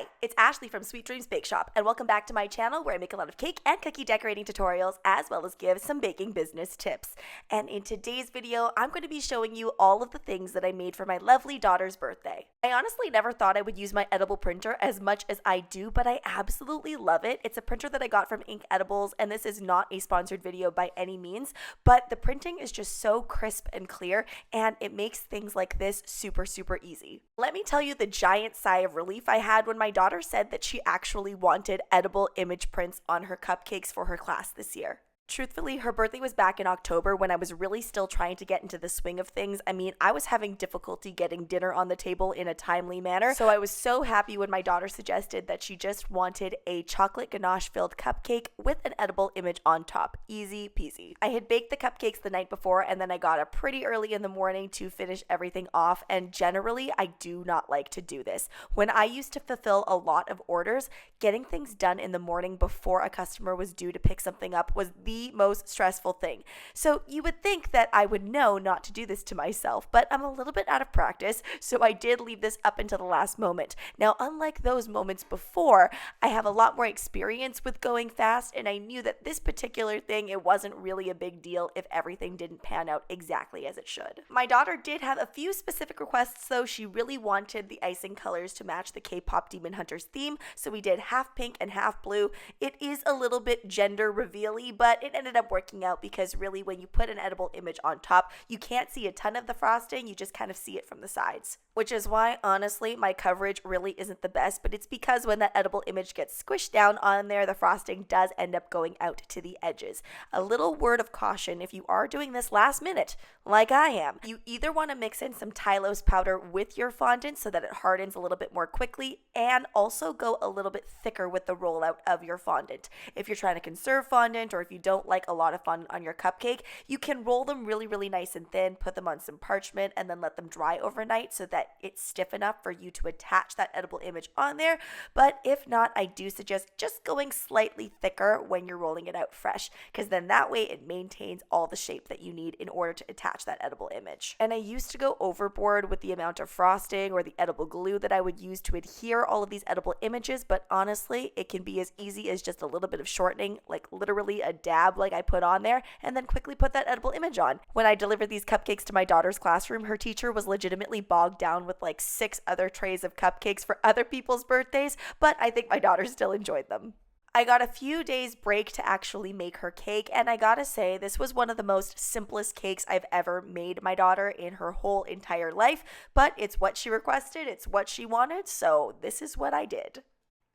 Hi, it's Ashleigh from Sweet Dreams Bake Shop, and welcome back to my channel where I make a lot of cake and cookie decorating tutorials as well as give some baking business tips. And in today's video, I'm going to be showing you all of the things that I made for my lovely daughter's birthday. I honestly never thought I would use my edible printer as much as I do, but I absolutely love it. It's a printer that I got from Ink Edibles, and this is not a sponsored video by any means, but the printing is just so crisp and clear, and it makes things like this super, super easy. Let me tell you the giant sigh of relief I had when my daughter said that she actually wanted edible image prints on her cupcakes for her class this year. Truthfully, her birthday was back in October when I was really still trying to get into the swing of things. I mean, I was having difficulty getting dinner on the table in a timely manner, so I was so happy when my daughter suggested that she just wanted a chocolate ganache-filled cupcake with an edible image on top. Easy peasy. I had baked the cupcakes the night before, and then I got up pretty early in the morning to finish everything off, and generally, I do not like to do this. When I used to fulfill a lot of orders, getting things done in the morning before a customer was due to pick something up was the most stressful thing. So you would think that I would know not to do this to myself, but I'm a little bit out of practice, so I did leave this up until the last moment. Now, unlike those moments before, I have a lot more experience with going fast, and I knew that this particular thing, it wasn't really a big deal if everything didn't pan out exactly as it should. My daughter did have a few specific requests, though. She really wanted the icing colors to match the K-pop Demon Hunters theme, so we did half pink and half blue. It is a little bit gender reveal-y, but it ended up working out because really when you put an edible image on top, you can't see a ton of the frosting, you just kind of see it from the sides. Which is why, honestly, my coverage really isn't the best, but it's because when that edible image gets squished down on there, the frosting does end up going out to the edges. A little word of caution, if you are doing this last minute, like I am, you either want to mix in some Tylose powder with your fondant so that it hardens a little bit more quickly, and also go a little bit thicker with the rollout of your fondant. If you're trying to conserve fondant, or if you don't like a lot of fondant on your cupcake, you can roll them really, really nice and thin, put them on some parchment, and then let them dry overnight so that it's stiff enough for you to attach that edible image on there. But if not, I do suggest just going slightly thicker when you're rolling it out fresh, because then that way it maintains all the shape that you need in order to attach that edible image. And I used to go overboard with the amount of frosting or the edible glue that I would use to adhere all of these edible images, but honestly, it can be as easy as just a little bit of shortening, like literally a dab like I put on there, and then quickly put that edible image on. When I delivered these cupcakes to my daughter's classroom, her teacher was legitimately bogged down with like 6 other trays of cupcakes for other people's birthdays, but I think my daughter still enjoyed them. I got a few days break to actually make her cake, and I gotta say, this was one of the most simplest cakes I've ever made my daughter in her whole entire life, but it's what she requested, it's what she wanted, so this is what I did.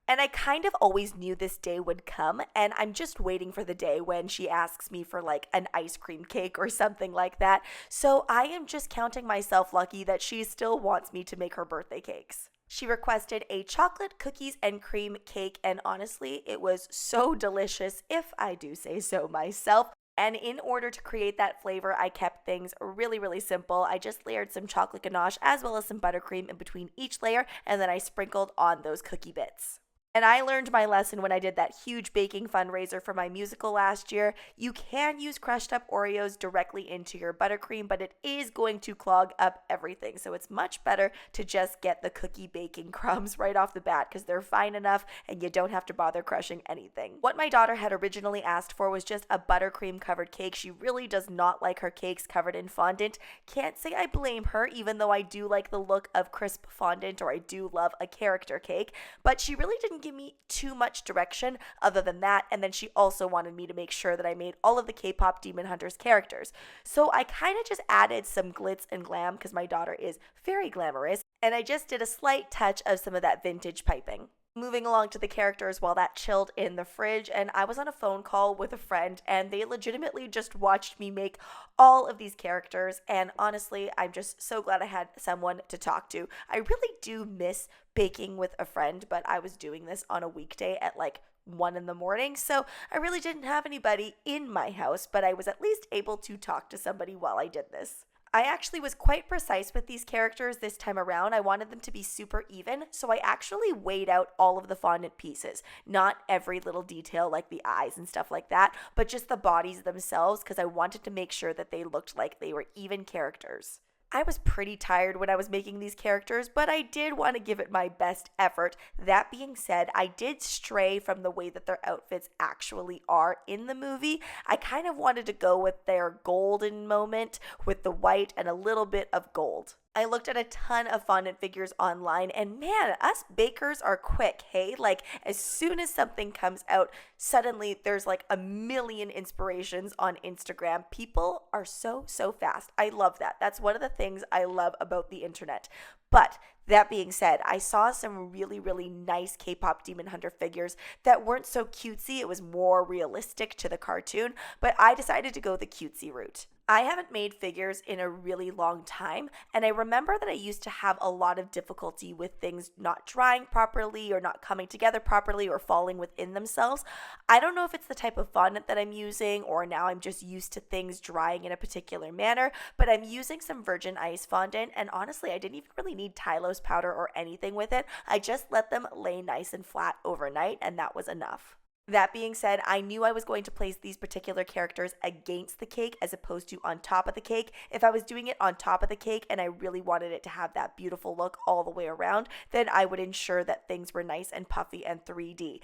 And I kind of always knew this day would come, and I'm just waiting for the day when she asks me for like an ice cream cake or something like that. So I am just counting myself lucky that she still wants me to make her birthday cakes. She requested a chocolate cookies and cream cake, and honestly, it was so delicious, if I do say so myself. And in order to create that flavor, I kept things really, really simple. I just layered some chocolate ganache as well as some buttercream in between each layer, and then I sprinkled on those cookie bits. And I learned my lesson when I did that huge baking fundraiser for my musical last year. You can use crushed up Oreos directly into your buttercream, but it is going to clog up everything. So it's much better to just get the cookie baking crumbs right off the bat because they're fine enough and you don't have to bother crushing anything. What my daughter had originally asked for was just a buttercream covered cake. She really does not like her cakes covered in fondant. Can't say I blame her, even though I do like the look of crisp fondant, or I do love a character cake, but she really didn't give me too much direction other than that, and then she also wanted me to make sure that I made all of the K-pop Demon Hunters characters. So I kind of just added some glitz and glam because my daughter is very glamorous, and I just did a slight touch of some of that vintage piping. Moving along to the characters while that chilled in the fridge, and I was on a phone call with a friend, and they legitimately just watched me make all of these characters, and honestly, I'm just so glad I had someone to talk to. I really do miss baking with a friend, but I was doing this on a weekday at like 1 in the morning, so I really didn't have anybody in my house, but I was at least able to talk to somebody while I did this. I actually was quite precise with these characters this time around. I wanted them to be super even, so I actually weighed out all of the fondant pieces. Not every little detail like the eyes and stuff like that, but just the bodies themselves because I wanted to make sure that they looked like they were even characters. I was pretty tired when I was making these characters, but I did want to give it my best effort. That being said, I did stray from the way that their outfits actually are in the movie. I kind of wanted to go with their golden moment with the white and a little bit of gold. I looked at a ton of fondant figures online, and man, us bakers are quick, hey? Like, as soon as something comes out, suddenly there's like a million inspirations on Instagram. People are so fast. I love that. That's one of the things I love about the internet. But that being said, I saw some really nice K-pop Demon Hunter figures that weren't so cutesy. It was more realistic to the cartoon, but I decided to go the cutesy route. I haven't made figures in a really long time, and I remember that I used to have a lot of difficulty with things not drying properly or not coming together properly or falling within themselves. I don't know if it's the type of fondant that I'm using or now I'm just used to things drying in a particular manner, but I'm using some virgin ice fondant, and honestly, I didn't even really need Tylose powder or anything with it. I just let them lay nice and flat overnight, and that was enough. That being said, I knew I was going to place these particular characters against the cake as opposed to on top of the cake. If I was doing it on top of the cake and I really wanted it to have that beautiful look all the way around, then I would ensure that things were nice and puffy and 3D.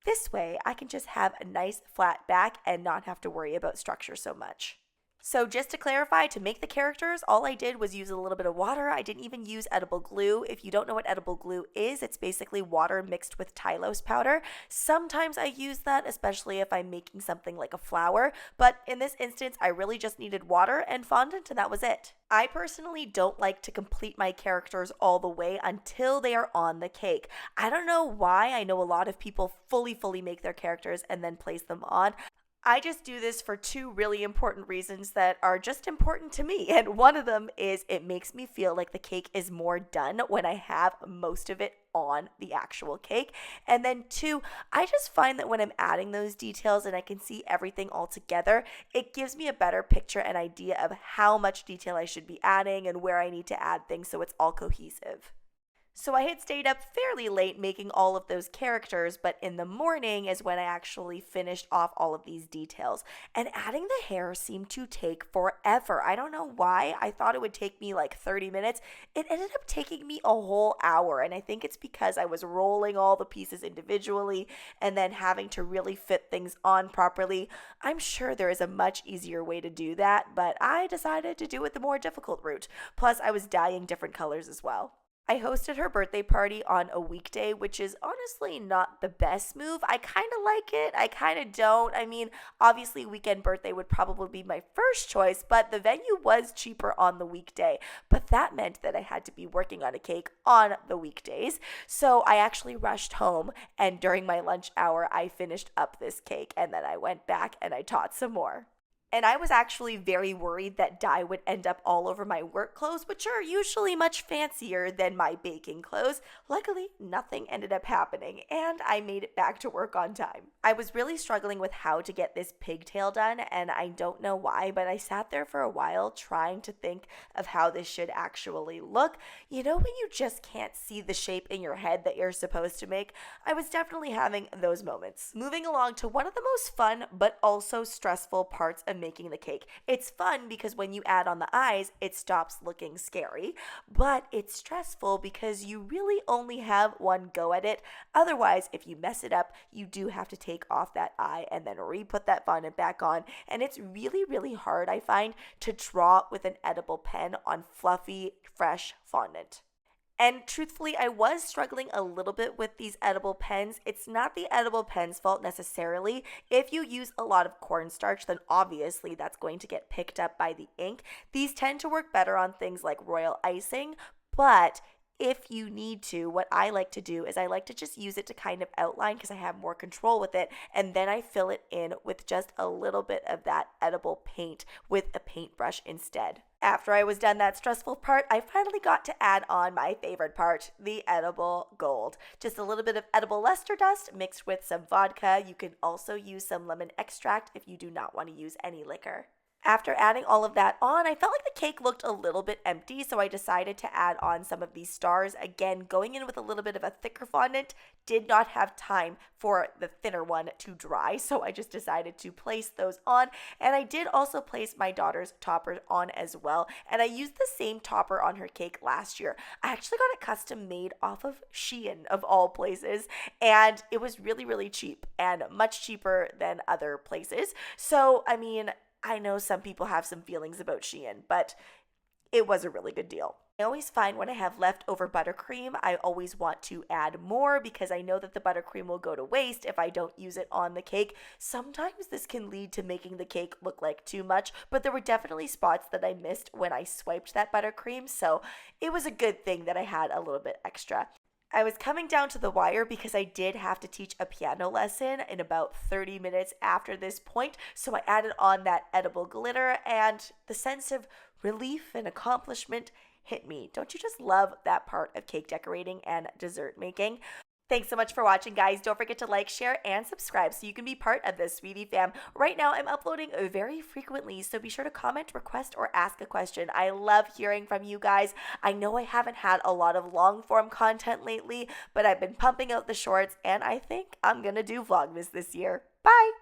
This way, I can just have a nice flat back and not have to worry about structure so much. So just to clarify, to make the characters, all I did was use a little bit of water. I didn't even use edible glue. If you don't know what edible glue is, it's basically water mixed with Tylose powder. Sometimes I use that, especially if I'm making something like a flower, but in this instance, I really just needed water and fondant, and that was it. I personally don't like to complete my characters all the way until they are on the cake. I don't know why. I know a lot of people fully make their characters and then place them on. I just do this for two really important reasons that are just important to me. And one of them is it makes me feel like the cake is more done when I have most of it on the actual cake. And then two, I just find that when I'm adding those details and I can see everything all together, it gives me a better picture and idea of how much detail I should be adding and where I need to add things so it's all cohesive. So I had stayed up fairly late making all of those characters, but in the morning is when I actually finished off all of these details. And adding the hair seemed to take forever. I don't know why. I thought it would take me like 30 minutes. It ended up taking me a whole hour, and I think it's because I was rolling all the pieces individually and then having to really fit things on properly. I'm sure there is a much easier way to do that, but I decided to do it the more difficult route. Plus, I was dyeing different colors as well. I hosted her birthday party on a weekday, which is honestly not the best move. I kind of like it. I kind of don't. I mean, obviously, weekend birthday would probably be my first choice, but the venue was cheaper on the weekday. But that meant that I had to be working on a cake on the weekdays. So I actually rushed home, and during my lunch hour, I finished up this cake, and then I went back and I taught some more. And I was actually very worried that dye would end up all over my work clothes, which are usually much fancier than my baking clothes. Luckily, nothing ended up happening, and I made it back to work on time. I was really struggling with how to get this pigtail done, and I don't know why, but I sat there for a while trying to think of how this should actually look. You know when you just can't see the shape in your head that you're supposed to make? I was definitely having those moments. Moving along to one of the most fun but also stressful parts of making the cake. It's fun because when you add on the eyes, it stops looking scary, but it's stressful because you really only have one go at it. Otherwise, if you mess it up, you do have to take off that eye and then re-put that fondant back on, and it's really hard, I find, to draw with an edible pen on fluffy, fresh fondant. And truthfully, I was struggling a little bit with these edible pens. It's not the edible pen's fault necessarily. If you use a lot of cornstarch, then obviously that's going to get picked up by the ink. These tend to work better on things like royal icing, but if you need to, what I like to do is I like to just use it to kind of outline because I have more control with it, and then I fill it in with just a little bit of that edible paint with a paintbrush instead. After I was done that stressful part, I finally got to add on my favorite part, the edible gold. Just a little bit of edible luster dust mixed with some vodka. You can also use some lemon extract if you do not want to use any liquor. After adding all of that on, I felt like the cake looked a little bit empty, so I decided to add on some of these stars. Again, going in with a little bit of a thicker fondant, did not have time for the thinner one to dry, so I just decided to place those on. And I did also place my daughter's topper on as well, and I used the same topper on her cake last year. I actually got it custom made off of Shein, of all places, and it was really, really cheap and much cheaper than other places. So, I mean, I know some people have some feelings about Shein, but it was a really good deal. I always find when I have leftover buttercream, I always want to add more because I know that the buttercream will go to waste if I don't use it on the cake. Sometimes this can lead to making the cake look like too much, but there were definitely spots that I missed when I swiped that buttercream, so it was a good thing that I had a little bit extra. I was coming down to the wire because I did have to teach a piano lesson in about 30 minutes after this point, so I added on that edible glitter, and the sense of relief and accomplishment hit me. Don't you just love that part of cake decorating and dessert making? Thanks so much for watching, guys. Don't forget to like, share, and subscribe so you can be part of the Sweetie fam. Right now, I'm uploading very frequently, so be sure to comment, request, or ask a question. I love hearing from you guys. I know I haven't had a lot of long-form content lately, but I've been pumping out the shorts, and I think I'm gonna do Vlogmas this year. Bye!